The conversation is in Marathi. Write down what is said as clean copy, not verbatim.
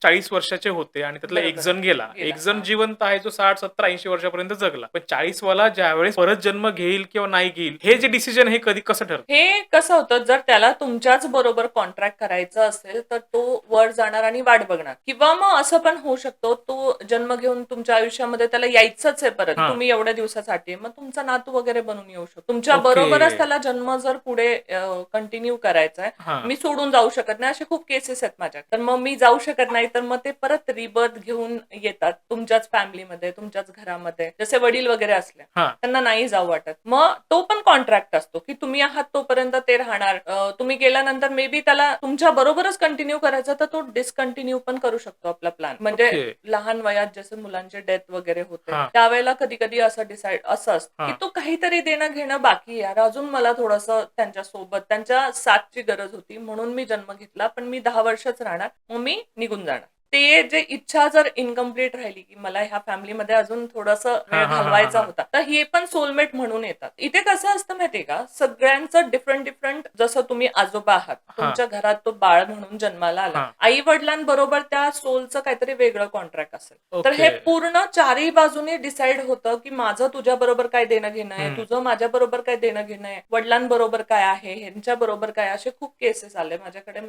40 वर्षाचे होते आणि त्यातला एक बरोबर. जण गेला. गेला. एक जण हां. जिवंत आहे जो 60, 70, 80 वर्षापर्यंत जगला. पण 40 वाला ज्यावेळेस परत जन्म घेईल किंवा नाही घेईल, हे जे डिसिजन हे कधी कसं ठरतं? हे कसं होतं, जर त्याला तुमच्याच बरोबर कॉन्ट्रॅक्ट करायचं असेल, तर तो वर जाणार आणि वाट बघणार. किंवा मग असं पण होऊ शकतो, तो जन्म घेऊन तुमच्या आयुष्यामध्ये त्याला यायचंच आहे परत. हां. तुम्ही एवढ्या दिवसासाठी मग तुमचा नातू वगैरे बनून येऊ शकतो. तुमच्या ओके. बरोबरच त्याला जन्म जर पुढे कंटिन्यू करायचा आहे, हां. मी सोडून जाऊ शकत नाही, असे खूप केसेस आहेत माझ्या. तर मग मी जाऊ शकत नाही, तर मग ते परत रिबर्थ घेऊन येतात तुमच्याच फॅमिलीमध्ये, तुमच्याच घरामध्ये. जसे वडील वगैरे असले, हां. त्यांना नाही जाऊ वाटत. मग तो पण कॉन्ट्रॅक्ट असतो, की तुम्ही आहात तोपर्यंत ते राहणार. तुम्ही गेल्यानंतर मे बी त्याला तुमच्या बरोबरच कंटिन्यू करायचं, तर तो डिस्कंटिन्यू पण करू शकतो आपला प्लॅन. म्हणजे ओके. लहान वयात जसे मुलांचे डेथ वगैरे होते, हां. त्यावेळेला कधी-कधी असं डिसाईड असं असतं, की हां. तो काहीतरी देणं घेणं बाकी आहे यार. अजून मला थोडंसं त्यांच्यासोबत त्यांच्या साथची गरज होती, म्हणून मी जन्म घेतला. पण मी 10 वर्षच राहणार, मग मी निघून जाणार. ते जे इच्छा जर इन्कम्प्लीट राहिली, की मला ह्या फॅमिलीमध्ये अजून थोडासा वेळ हां, हां, हां, हां, घालवायचा हां. होता, तर हे पण सोलमेट म्हणून येतात. इथे कसं असतं माहितीये का, सगळ्यांचं डिफरंट डिफरंट. जसं तुम्ही आजोबा आहात, हां. तुमच्या घरात तो बाळ म्हणून जन्माला आला. हां. आई वडिलांबरोबर त्या सोलचं काहीतरी वेगळं कॉन्ट्रॅक्ट असेल. तर ओके. हे पूर्ण चारही बाजूने डिसाईड होतं, की माझं तुझ्या बरोबर काय देणं घेणं आहे, हं. तुझं माझ्या बरोबर काय देणं घेणं आहे, वडिलांबरोबर काय आहे, ह्यांच्या बरोबर काय, असे खूप केसेस आले माझ्याकडे.